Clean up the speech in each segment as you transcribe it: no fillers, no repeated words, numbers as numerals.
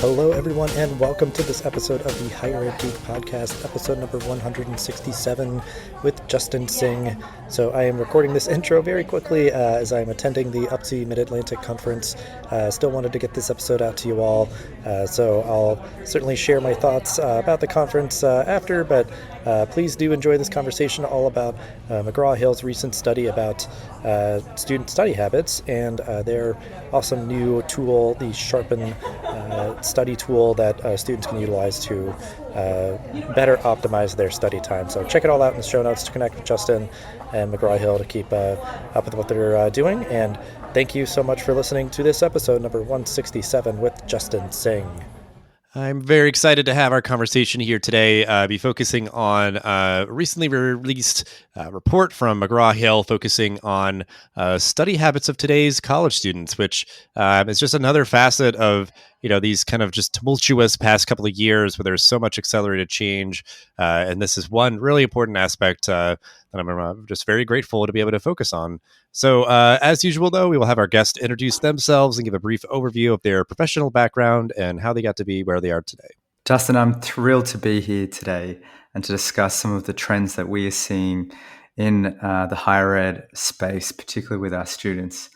Hello, everyone, and welcome to this episode of the Higher Ed Geek Podcast, episode number 167 with Dustin Singh. So I am recording this intro very quickly as I am attending the UPSI Mid-Atlantic Conference. Still wanted to get this episode out to you all, so I'll certainly share my thoughts about the conference after, but please do enjoy this conversation all about McGraw-Hill's recent study about student study habits and their awesome new tool, the Sharpen study tool that students can utilize to better optimize their study time. So check it all out in the show notes to connect with Justin and McGraw-Hill to keep up with what they're doing. And thank you so much for listening to this episode number 167 with Dustin Singh. I'm very excited to have our conversation here today, be focusing on a recently released report from McGraw-Hill focusing on study habits of today's college students, which is just another facet of these kind of just tumultuous past couple of years where there's so much accelerated change. And this is one really important aspect that I'm just very grateful to be able to focus on. So as usual, though, we will have our guests introduce themselves and give a brief overview of their professional background and how they got to be where they are today. Dustin, I'm thrilled to be here today and to discuss some of the trends that we are seeing in the higher ed space, particularly with our students.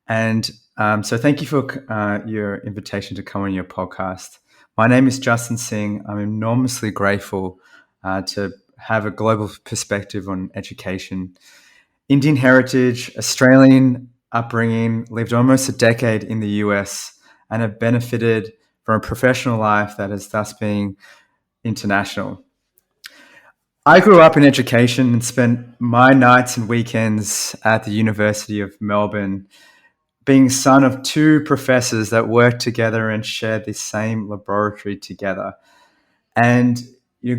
And so thank you for your invitation to come on your podcast. My name is Dustin Singh. I'm enormously grateful to have a global perspective on education. Indian heritage, Australian upbringing, lived almost a decade in the US and have benefited from a professional life that has thus been international. I grew up in education and spent my nights and weekends at the University of Melbourne, being son of two professors that worked together and shared the same laboratory together. And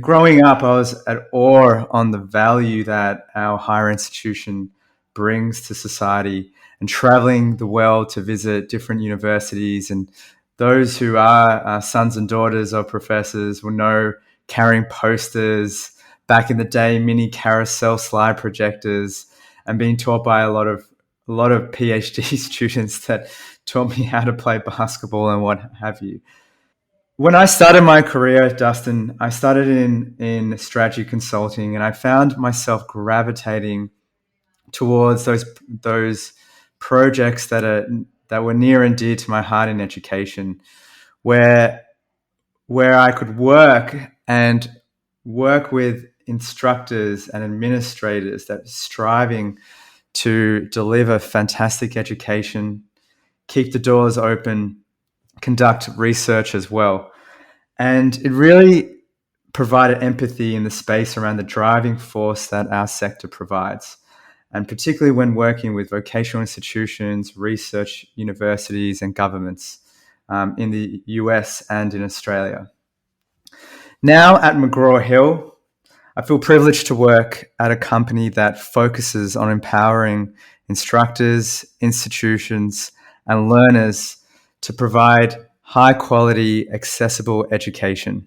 growing up, I was at awe on the value that our higher institution brings to society, and traveling the world to visit different universities. And those who are sons and daughters of professors will know carrying posters, back in the day, mini carousel slide projectors, and being taught by a lot of PhD students that taught me how to play basketball and what have you. When I started my career, Dustin, I started in strategy consulting, and I found myself gravitating towards those projects that were near and dear to my heart in education, where I could work with instructors and administrators that were striving to deliver fantastic education, keep the doors open, conduct research as well. And it really provided empathy in the space around the driving force that our sector provides. And particularly when working with vocational institutions, research universities, and governments in the US and in Australia. Now at McGraw-Hill, I feel privileged to work at a company that focuses on empowering instructors, institutions, and learners to provide high-quality, accessible education.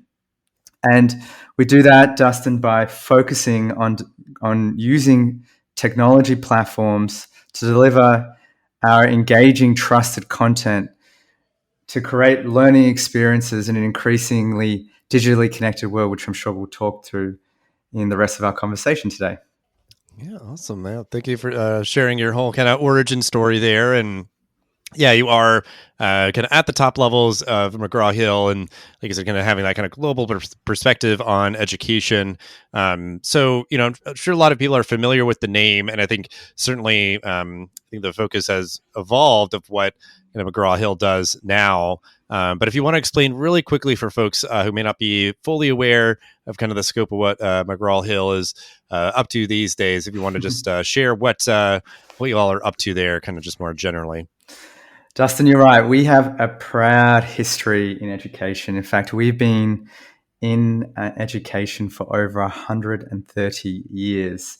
And we do that, Dustin, by focusing on using technology platforms to deliver our engaging, trusted content to create learning experiences in an increasingly digitally connected world, which I'm sure we'll talk through in the rest of our conversation today. Yeah, awesome, man. Thank you for sharing your whole kind of origin story there. And yeah, you are kind of at the top levels of McGraw-Hill, and like I said, kind of having that kind of global perspective on education. So, I'm sure a lot of people are familiar with the name, and I think certainly I think the focus has evolved of what McGraw-Hill does now. But if you want to explain really quickly for folks who may not be fully aware of kind of the scope of what McGraw-Hill is up to these days, if you want to just share what you all are up to there, kind of just more generally. Dustin, you're right. We have a proud history in education. In fact, we've been in education for over 130 years.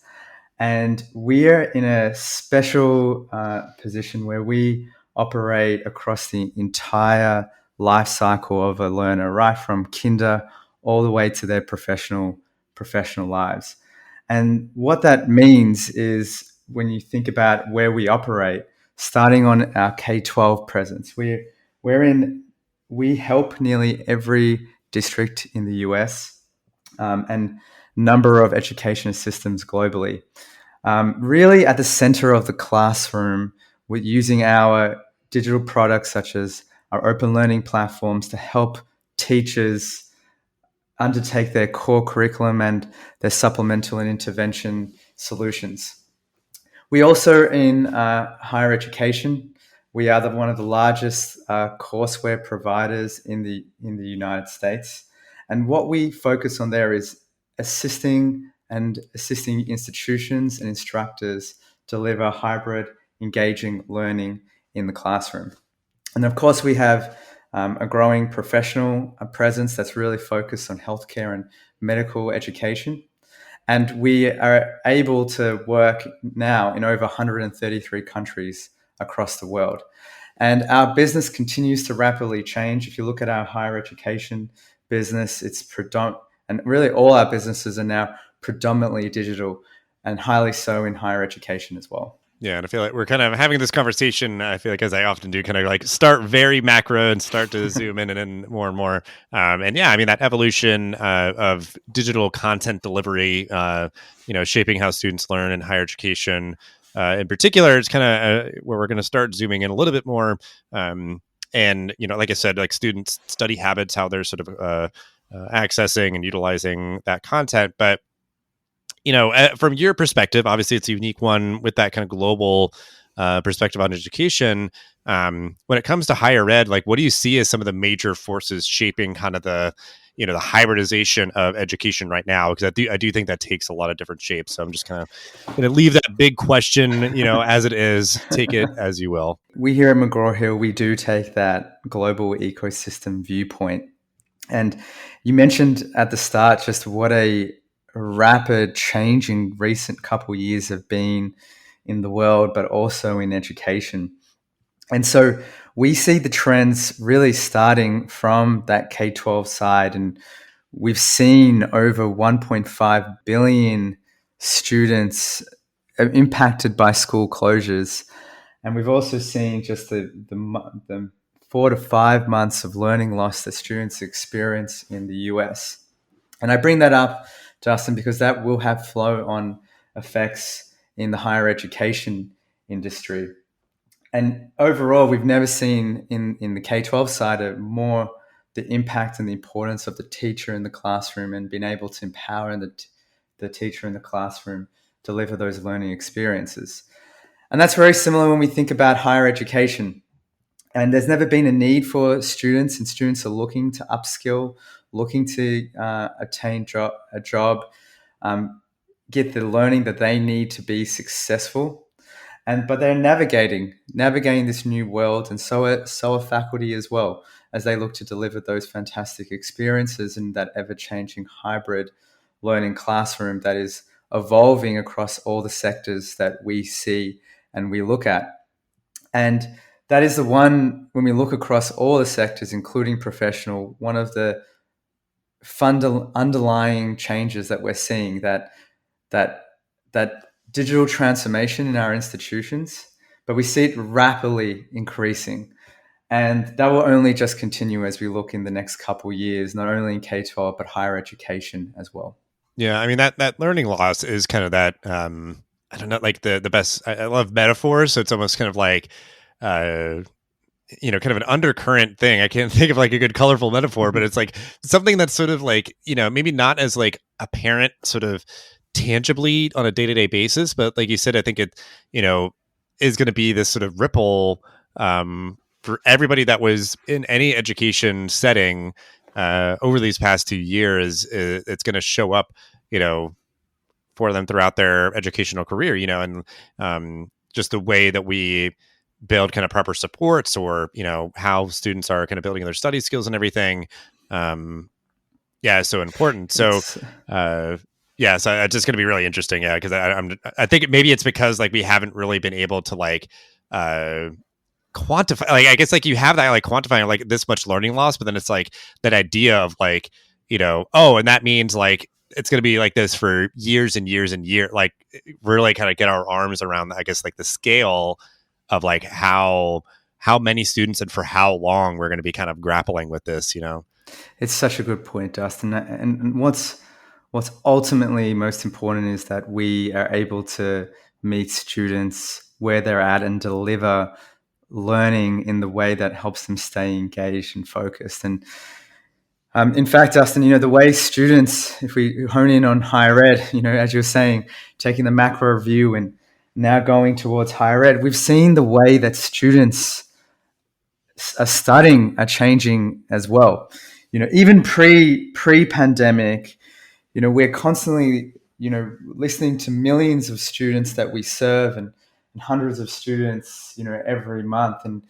And we're in a special position where we operate across the entire life cycle of a learner, right from kinder all the way to their professional lives. And what that means is when you think about where we operate, starting on our K-12 presence, we're in we help nearly every district in the US and number of education systems globally. Really at the center of the classroom, with using our digital products such as our open learning platforms to help teachers undertake their core curriculum and their supplemental and intervention solutions. We also, in higher education, we are one of the largest courseware providers in the United States, and what we focus on there is assisting institutions and instructors deliver hybrid, engaging learning in the classroom. And of course, we have a growing professional presence that's really focused on healthcare and medical education. And we are able to work now in over 133 countries across the world. And our business continues to rapidly change. If you look at our higher education business, it's predominant, and really all our businesses are now predominantly digital, and highly so in higher education as well. Yeah, and I feel like we're kind of having this conversation. I feel like, as I often do, kind of like start very macro and start to zoom in and in more and more. And yeah, I mean, that evolution of digital content delivery, shaping how students learn in higher education, in particular, is kind of where we're going to start zooming in a little bit more. And like I said, like students' study habits, how they're sort of accessing and utilizing that content, but from your perspective, obviously it's a unique one with that kind of global perspective on education. When it comes to higher ed, like what do you see as some of the major forces shaping kind of the hybridization of education right now? Because I do think that takes a lot of different shapes. So I'm just kind of going to leave that big question, as it is. Take it as you will. We here at McGraw-Hill, we do take that global ecosystem viewpoint. And you mentioned at the start just what a rapid change in recent couple of years have been in the world, but also in education. And so we see the trends really starting from that K-12 side, and we've seen over 1.5 billion students impacted by school closures. And we've also seen just the 4 to 5 months of learning loss that students experience in the US. And I bring that up, Justin, because that will have flow-on effects in the higher education industry. And overall, we've never seen in the K-12 side more the impact and the importance of the teacher in the classroom and being able to empower the teacher in the classroom deliver those learning experiences. And that's very similar when we think about higher education. And there's never been a need for students, and students are looking to upskill, looking to attain a job, get the learning that they need to be successful. But they're navigating this new world, and so are faculty as well, as they look to deliver those fantastic experiences in that ever-changing hybrid learning classroom that is evolving across all the sectors that we see and we look at. And that is the one, when we look across all the sectors, including professional, one of the underlying changes that we're seeing, that digital transformation in our institutions, but we see it rapidly increasing. And that will only just continue as we look in the next couple of years, not only in K-12, but higher education as well. Yeah, I mean, that learning loss is kind of that, I don't know, like the best, I love metaphors. So it's almost kind of like, kind of an undercurrent thing. I can't think of like a good colorful metaphor, but it's like something that's sort of like, maybe not as like apparent sort of tangibly on a day-to-day basis, but like you said, I think it, is going to be this sort of ripple for everybody that was in any education setting over these past 2 years. It's going to show up, for them throughout their educational career, and just the way that we build kind of proper supports, or how students are kind of building their study skills and everything, is so important. So so it's just going to be really interesting, because I think maybe it's because like we haven't really been able to like quantify, like I guess like you have that like quantifying like this much learning loss, but then it's like that idea of like, and that means like it's going to be like this for years and years and years, like really kind of get our arms around, I guess, like the scale of like how how many students and for how long we're going to be kind of grappling with this, you know? It's such a good point, Dustin. And what's ultimately most important is that we are able to meet students where they're at and deliver learning in the way that helps them stay engaged and focused. And in fact, Dustin, the way students, if we hone in on higher ed, as you were saying, taking the macro view and now going towards higher ed, we've seen the way that students are studying are changing as well. Even pre-pandemic, we're constantly, listening to millions of students that we serve and hundreds of students, every month. And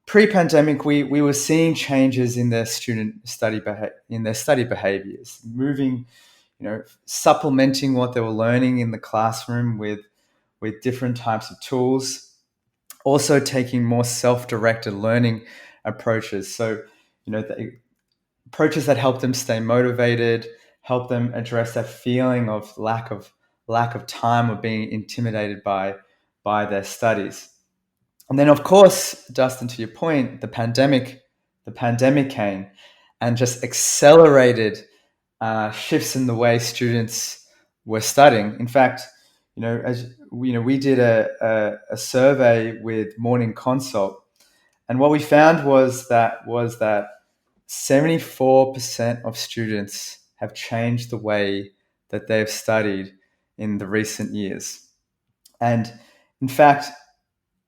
pre-pandemic, we were seeing changes in their study behaviors, moving, supplementing what they were learning in the classroom with different types of tools, also taking more self-directed learning approaches. So, the approaches that help them stay motivated, help them address that feeling of lack of time or being intimidated by their studies. And then, of course, Dustin, to your point, the pandemic came and just accelerated shifts in the way students were studying. In fact, as we did a survey with Morning Consult, and what we found was that 74% of students have changed the way that they've studied in the recent years. And in fact,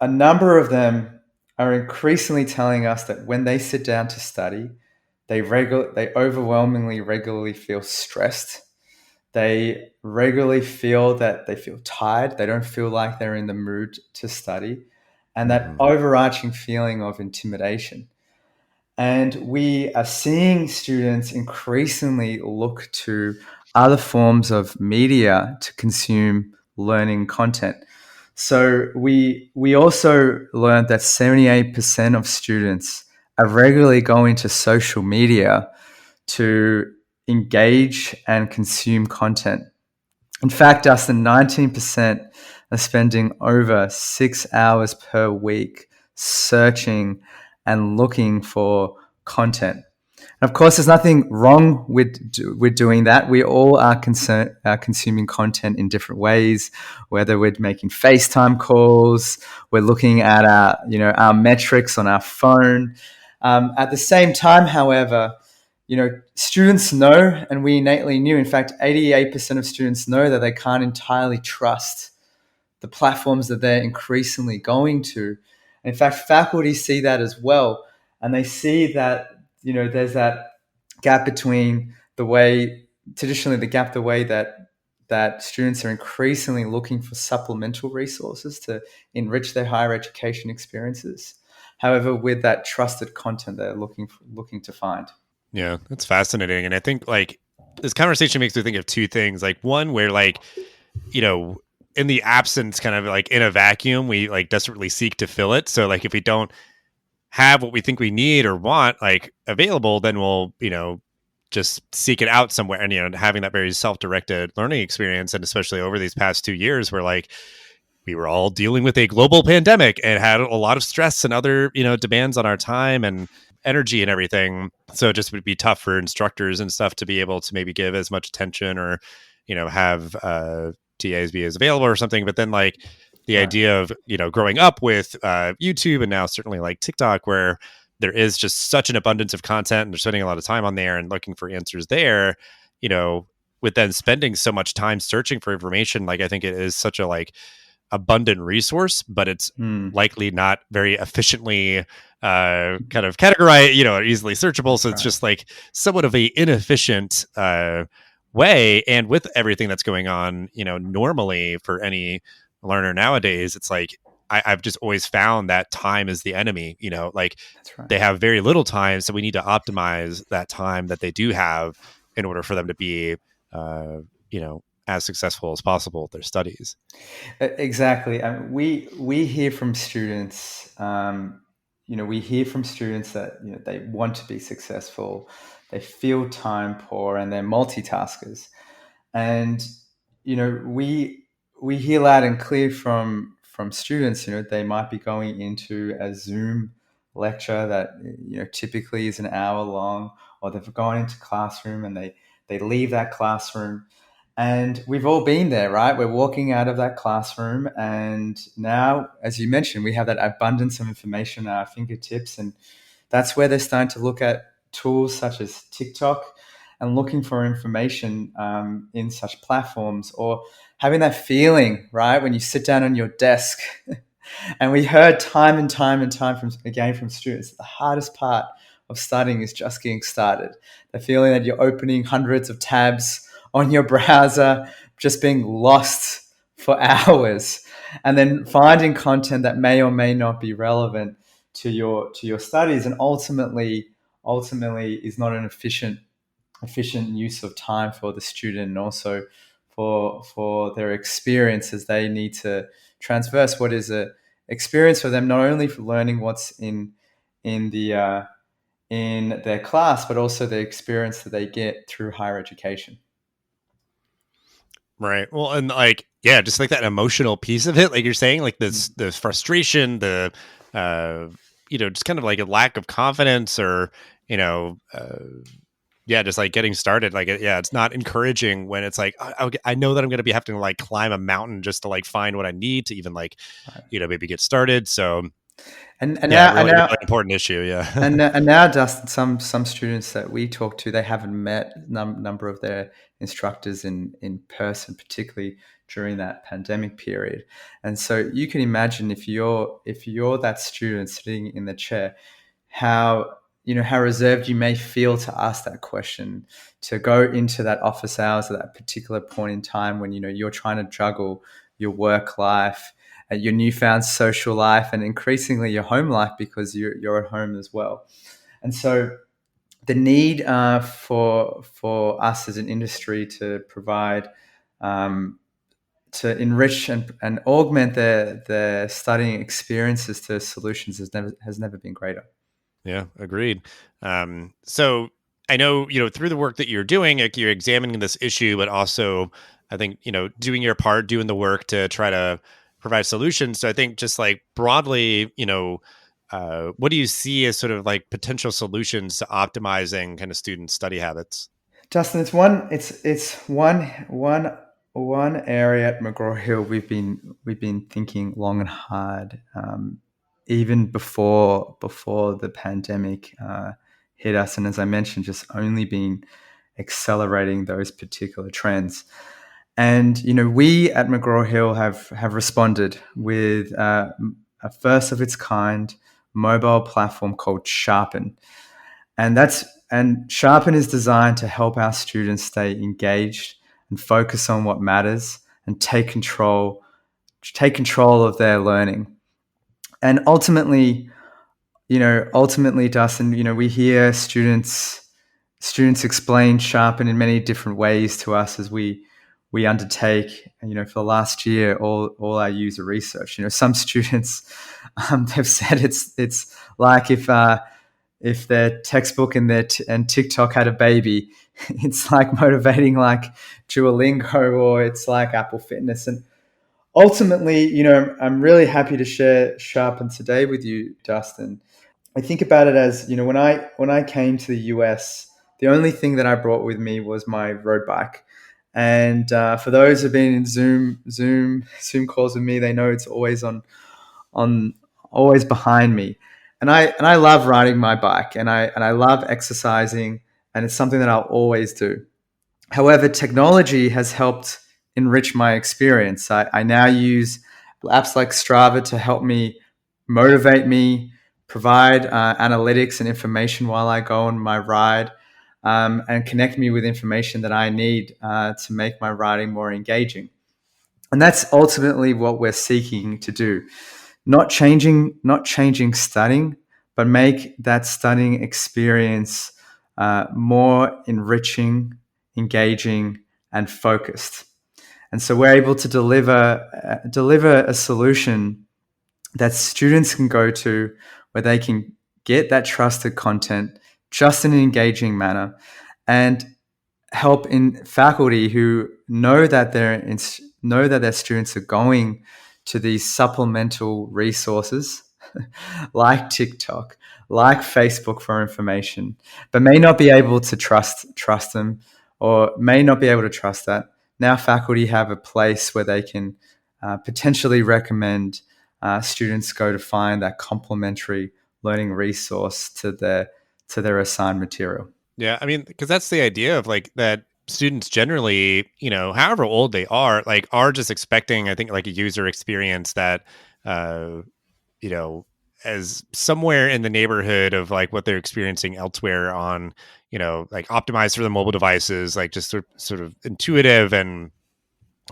a number of them are increasingly telling us that when they sit down to study, they overwhelmingly regularly feel stressed. They regularly feel that they feel tired. They don't feel like they're in the mood to study. And that overarching feeling of intimidation. And we are seeing students increasingly look to other forms of media to consume learning content. So we also learned that 78% of students are regularly going to social media to engage and consume content. In fact, Dustin, 19% are spending over 6 hours per week searching and looking for content. And of course, there's nothing wrong with doing that. We all are consuming content in different ways, whether we're making FaceTime calls, we're looking at our metrics on our phone. At the same time, however, students know, and we innately knew, in fact, 88% of students know that they can't entirely trust the platforms that they're increasingly going to. In fact, faculty see that as well. And they see that, there's that gap between the way that students are increasingly looking for supplemental resources to enrich their higher education experiences. However, with that trusted content they're looking to find. Yeah, that's fascinating. And I think like this conversation makes me think of two things. Like one where like, in the absence, kind of like in a vacuum, we like desperately seek to fill it. So like if we don't have what we think we need or want like available, then we'll, just seek it out somewhere. And, having that very self-directed learning experience. And especially over these past 2 years where like we were all dealing with a global pandemic and had a lot of stress and other, demands on our time and energy and everything. So it just would be tough for instructors and stuff to be able to maybe give as much attention or, have TAs be as available or something. But then like the idea of, growing up with YouTube and now certainly like TikTok, where there is just such an abundance of content and they're spending a lot of time on there and looking for answers there, with then spending so much time searching for information. Like I think it is such a like abundant resource, but it's likely not very efficiently kind of categorized, easily searchable. So it's just like somewhat of a inefficient way. And with everything that's going on, normally for any learner nowadays, it's like I've just always found that time is the enemy. Like they have very little time, so we need to optimize that time that they do have in order for them to be, as successful as possible with their studies. Exactly. We hear from students. We hear from students that they want to be successful, they feel time poor, and they're multitaskers. And we hear loud and clear from students. They might be going into a Zoom lecture that typically is an hour long, or they've gone into classroom and they leave that classroom. And we've all been there, right? We're walking out of that classroom, and now, as you mentioned, we have that abundance of information at our fingertips, and that's where they're starting to look at tools such as TikTok and looking for information in such platforms, or having that feeling, right, when you sit down on your desk. And we heard time and time and time from students, the hardest part of studying is just getting started. The feeling that you're opening hundreds of tabs on your browser, just being lost for hours, and then finding content that may or may not be relevant to your studies, and ultimately is not an efficient use of time for the student, and also for their experience, as they need to transverse what is a experience for them, not only for learning what's in their class, but also the experience that they get through higher education. Right. Well, and like, yeah, just like that emotional piece of it, like you're saying, like the frustration, the, just kind of like a lack of confidence, or, yeah, just like getting started. Like, yeah, it's not encouraging when it's like, I know that I'm going to be having to like climb a mountain just to like find what I need to even like, maybe get started. So, And yeah, now, really important issue. Yeah. and now, Dustin, some students that we talk to, they haven't met number of their instructors in person, particularly during that pandemic period. And so you can imagine, if you're that student sitting in the chair, how reserved you may feel to ask that question, to go into that office hours at that particular point in time when you're trying to juggle your work life, your newfound social life, and increasingly your home life, because you're at home as well. And so the need for us as an industry to provide, to enrich and augment their studying experiences to solutions has never been greater. Yeah, agreed. So I know, through the work that you're doing, like you're examining this issue, but also I think, doing your part, doing the work to try to provide solutions. So I think just like broadly, what do you see as sort of like potential solutions to optimizing kind of student study habits? Justin, it's one area at McGraw Hill we've been thinking long and hard, even before the pandemic hit us, and as I mentioned, just only been accelerating those particular trends. And we at McGraw Hill have responded with a first of its kind mobile platform called Sharpen. And Sharpen is designed to help our students stay engaged and focus on what matters, and take control of their learning. And ultimately, Dustin, we hear students explain Sharpen in many different ways to us as we undertake. For the last year, all our user research. Some students have said it's like if their textbook and and TikTok had a baby. It's like motivating like Duolingo, or it's like Apple Fitness. And ultimately, I'm really happy to share Sharpen today with you, Dustin. I think about it as, when I came to the US, the only thing that I brought with me was my road bike. And for those who've been in Zoom calls with me, they know it's always on always behind me. And I love riding my bike, and I love exercising, and it's something that I'll always do. However, technology has helped enrich my experience. I now use apps like Strava to help me motivate me, provide analytics and information while I go on my ride, and connect me with information that I need to make my riding more engaging. And that's ultimately what we're seeking to do. Not changing studying, but make that studying experience more enriching, engaging, and focused. And so we're able to deliver a solution that students can go to, where they can get that trusted content just in an engaging manner, and help in faculty who know that their students are going to these supplemental resources like TikTok, like Facebook for information, but may not be able to trust them, or may not be able to trust that. Now faculty have a place where they can potentially recommend students go to find that complementary learning resource to their assigned material. Yeah, I mean, because that's the idea of like that students generally, however old they are just expecting, I think, like a user experience that, uh, you know, as somewhere in the neighborhood of like what they're experiencing elsewhere on, like optimized for the mobile devices, like just sort of intuitive and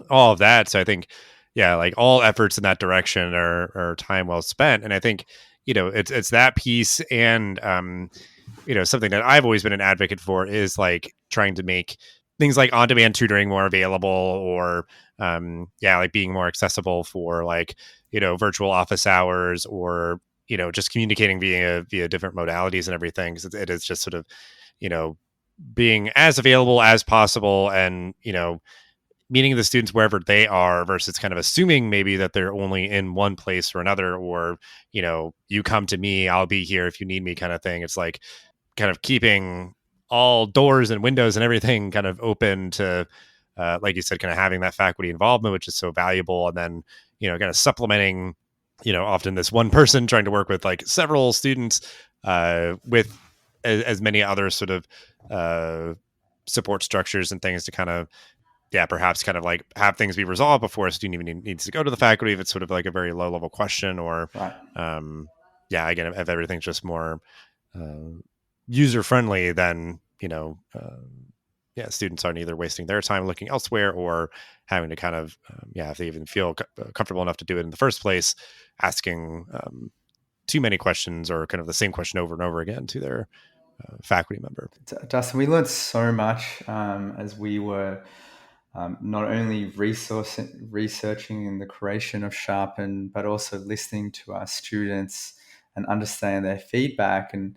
all of that. So I think, yeah, like all efforts in that direction are time well spent. And I think, it's that piece and, something that I've always been an advocate for is like trying to make things like on-demand tutoring more available, or like being more accessible for like, virtual office hours, or, just communicating via different modalities and everything. Because it is just sort of, you know, being as available as possible, and, meeting the students wherever they are, versus kind of assuming maybe that they're only in one place or another, or, you come to me, I'll be here if you need me kind of thing. It's like kind of keeping all doors and windows and everything kind of open to, like you said, kind of having that faculty involvement, which is so valuable. And then, kind of supplementing, often this one person trying to work with like several students, with as many other sort of support structures and things to kind of, perhaps kind of like have things be resolved before a student even needs to go to the faculty if it's sort of like a very low level question, or, Right. Again, if everything's just more user friendly, then, students aren't either wasting their time looking elsewhere, or having to kind of, if they even feel comfortable enough to do it in the first place, asking too many questions or kind of the same question over and over again to their faculty member. Dustin, we learned so much as we were not only researching in the creation of Sharpen, but also listening to our students and understand their feedback. And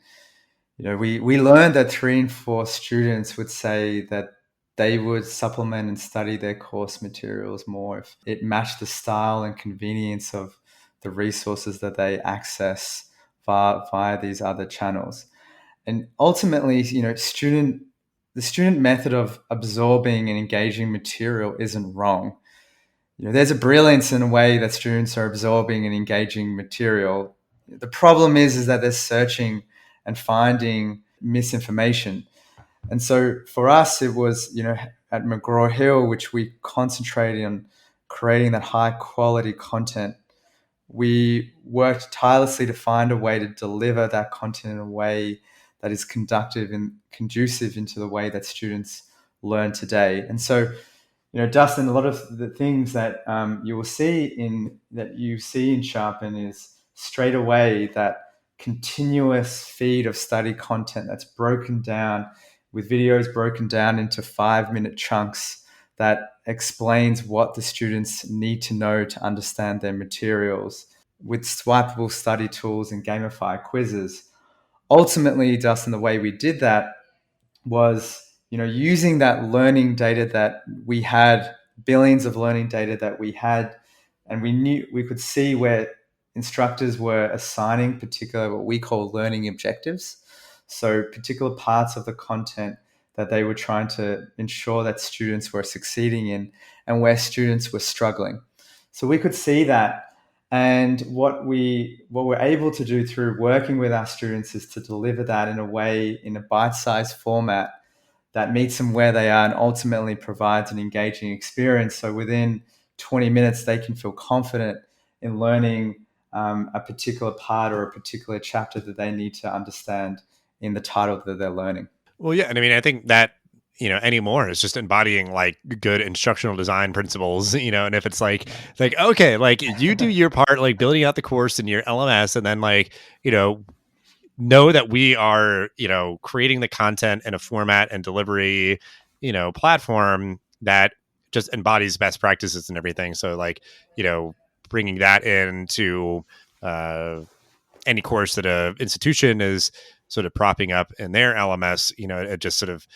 we learned that 3 and 4 students would say that they would supplement and study their course materials more if it matched the style and convenience of the resources that they access via these other channels. And ultimately, the student method of absorbing and engaging material isn't wrong. There's a brilliance in a way that students are absorbing and engaging material. The problem is that they're searching and finding misinformation. And so for us, it was, at McGraw-Hill, which we concentrated on creating that high quality content, we worked tirelessly to find a way to deliver that content in a way that is conducive into the way that students learn today. And so, Dustin, a lot of the things that you see in Sharpen is straight away that continuous feed of study content that's broken down, with videos broken down into 5-minute chunks that explains what the students need to know to understand their materials, with swipeable study tools and gamified quizzes. Ultimately, Dustin, the way we did that was, using that learning data that we had, billions of learning data that we had, and we could see where instructors were assigning particular, what we call learning objectives. So particular parts of the content that they were trying to ensure that students were succeeding in, and where students were struggling. So we could see that. And what we're able to do through working with our students is to deliver that in a bite-sized format that meets them where they are and ultimately provides an engaging experience. So within 20 minutes, they can feel confident in learning a particular part or a particular chapter that they need to understand in the title that they're learning. Well, yeah. And I mean, I think that, anymore is just embodying like good instructional design principles, and if it's like, okay, like you do your part, like building out the course in your LMS, and then like, know that we are, creating the content in a format and delivery, platform that just embodies best practices and everything. So like, bringing that into any course that a institution is sort of propping up in their LMS, it just sort of,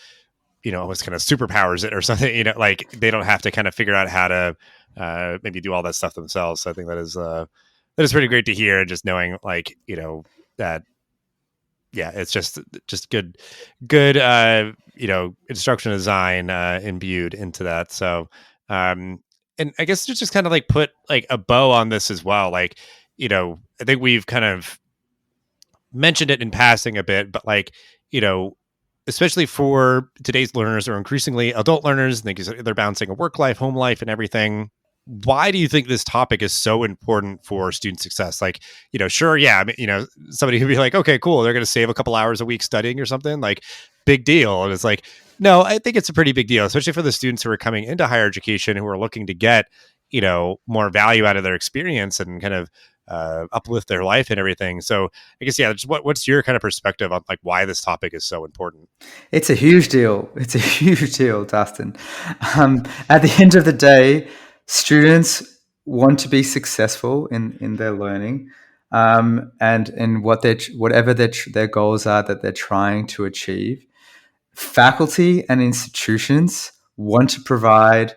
almost kind of superpowers it or something, like they don't have to kind of figure out how to maybe do all that stuff themselves. So I think that is that is pretty great to hear. Just knowing, like, that, yeah, it's just good, instruction design imbued into that. So, um, and I guess to just kind of like put like a bow on this as well. Like, I think we've kind of mentioned it in passing a bit, but like, you know, especially for today's learners or increasingly adult learners, they're balancing a work life, home life, and everything. Why do you think this topic is so important for student success? Like, sure, yeah, I mean, somebody who'd be like, okay, cool, they're going to save a couple hours a week studying or something, like, big deal. And it's like, no, I think it's a pretty big deal, especially for the students who are coming into higher education who are looking to get, more value out of their experience and kind of uplift their life and everything. So I guess, yeah, just what's your kind of perspective on like why this topic is so important? It's a huge deal. It's a huge deal, Dustin. At the end of the day, students want to be successful in their learning, and in whatever their goals are that they're trying to achieve. Faculty and institutions want to provide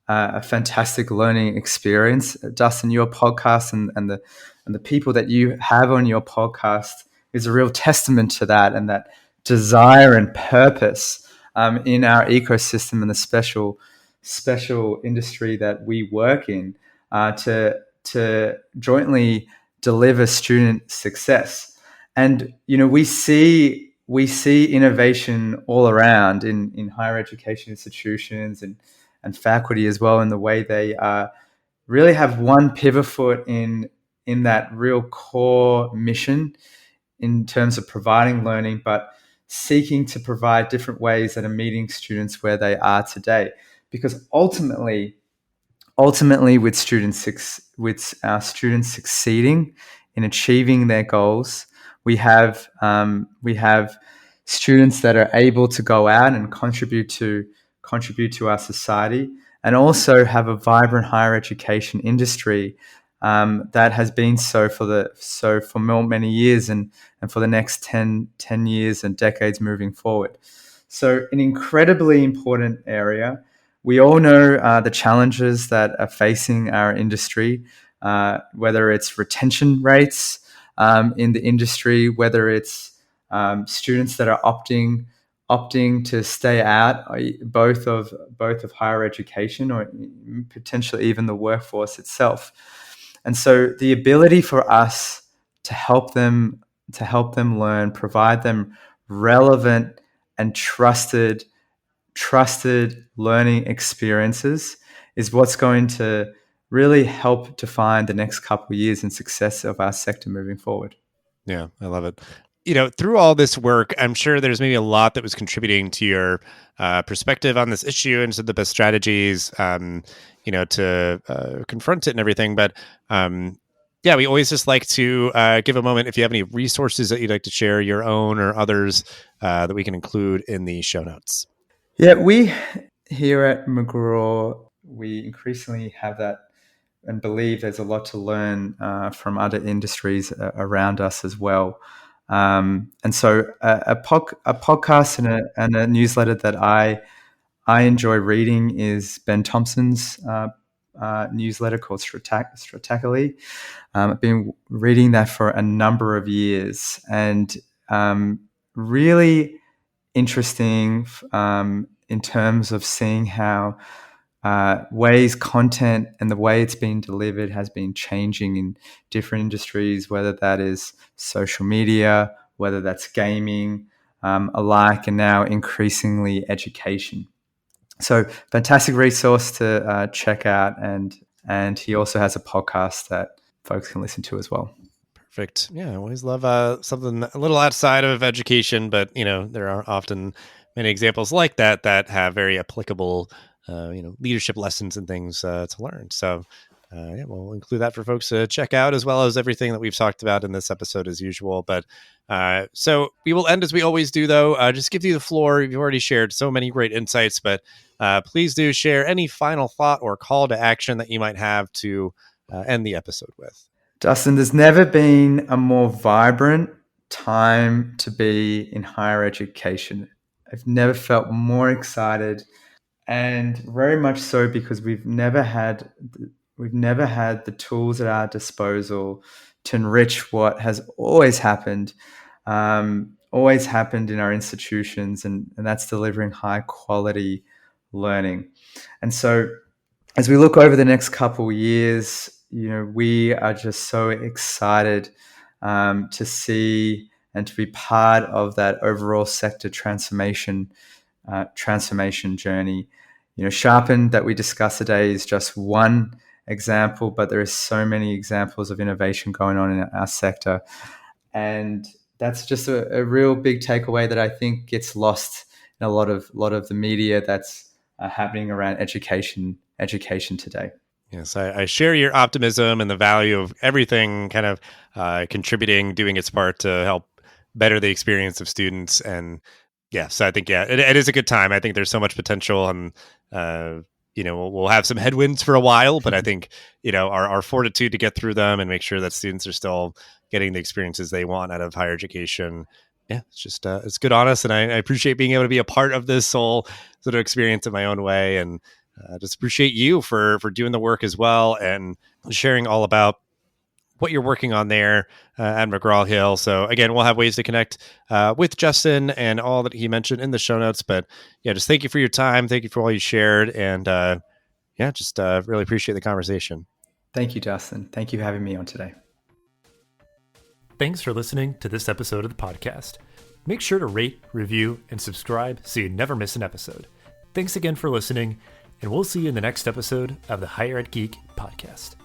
a fantastic learning experience. Dustin, your podcast and the people that you have on your podcast is a real testament to that, and that desire and purpose in our ecosystem and the special industry that we work in, to jointly deliver student success. And we see innovation all around in higher education institutions and faculty as well, in the way they really have one pivot foot in that real core mission in terms of providing learning, but seeking to provide different ways that are meeting students where they are today. Because ultimately, with our students succeeding in achieving their goals, we have students that are able to go out and contribute to our society, and also have a vibrant higher education industry that has been so for many years, and for the next 10 years and decades moving forward. So an incredibly important area. We all know the challenges that are facing our industry, whether it's retention rates in the industry, whether it's students that are opting to stay out, both of higher education, or potentially even the workforce itself. And so the ability for us to help them learn, provide them relevant and trusted learning experiences, is what's going to really help define the next couple of years and success of our sector moving forward. Yeah, I love it. Through all this work, I'm sure there's maybe a lot that was contributing to your perspective on this issue and to the best strategies, to confront it and everything. But yeah, we always just like to give a moment if you have any resources that you'd like to share, your own or others, that we can include in the show notes. Yeah, we here at McGraw, we increasingly have that and believe there's a lot to learn from other industries around us as well. And so a podcast and a newsletter that I enjoy reading is Ben Thompson's newsletter called Strategically. I've been reading that for a number of years, and really interesting in terms of seeing how ways content and the way it's been delivered has been changing in different industries, whether that is social media, whether that's gaming, alike, and now increasingly education. So fantastic resource to check out, and he also has a podcast that folks can listen to as well. Perfect. Yeah, I always love something a little outside of education, but there are often many examples like that that have very applicable, leadership lessons and things to learn. So, yeah, we'll include that for folks to check out, as well as everything that we've talked about in this episode as usual. But so we will end as we always do, though. Just give you the floor. You've already shared so many great insights, but please do share any final thought or call to action that you might have to end the episode with. Dustin, there's never been a more vibrant time to be in higher education. I've never felt more excited, and very much so because we've never had We've never had the tools at our disposal to enrich what has always happened in our institutions, and that's delivering high quality learning. And so as we look over the next couple of years, we are just so excited to see and to be part of that overall sector transformation journey. Sharpen that we discussed today is just one example, but there are so many examples of innovation going on in our sector. And that's just a real big takeaway that I think gets lost in a lot of the media that's happening around education today. Yes, I share your optimism and the value of everything kind of contributing, doing its part to help better the experience of students. And so I think, it is a good time. I think there's so much potential, and we'll have some headwinds for a while, but I think, our fortitude to get through them and make sure that students are still getting the experiences they want out of higher education. Yeah, it's just, it's good on us. And I appreciate being able to be a part of this whole sort of experience in my own way. And just appreciate you for doing the work as well and sharing all about what you're working on there at McGraw-Hill. So again, we'll have ways to connect with Justin and all that he mentioned in the show notes. But just thank you for your time. Thank you for all you shared. And just really appreciate the conversation. Thank you, Dustin. Thank you for having me on today. Thanks for listening to this episode of the podcast. Make sure to rate, review, and subscribe so you never miss an episode. Thanks again for listening, and we'll see you in the next episode of the Higher Ed Geek podcast.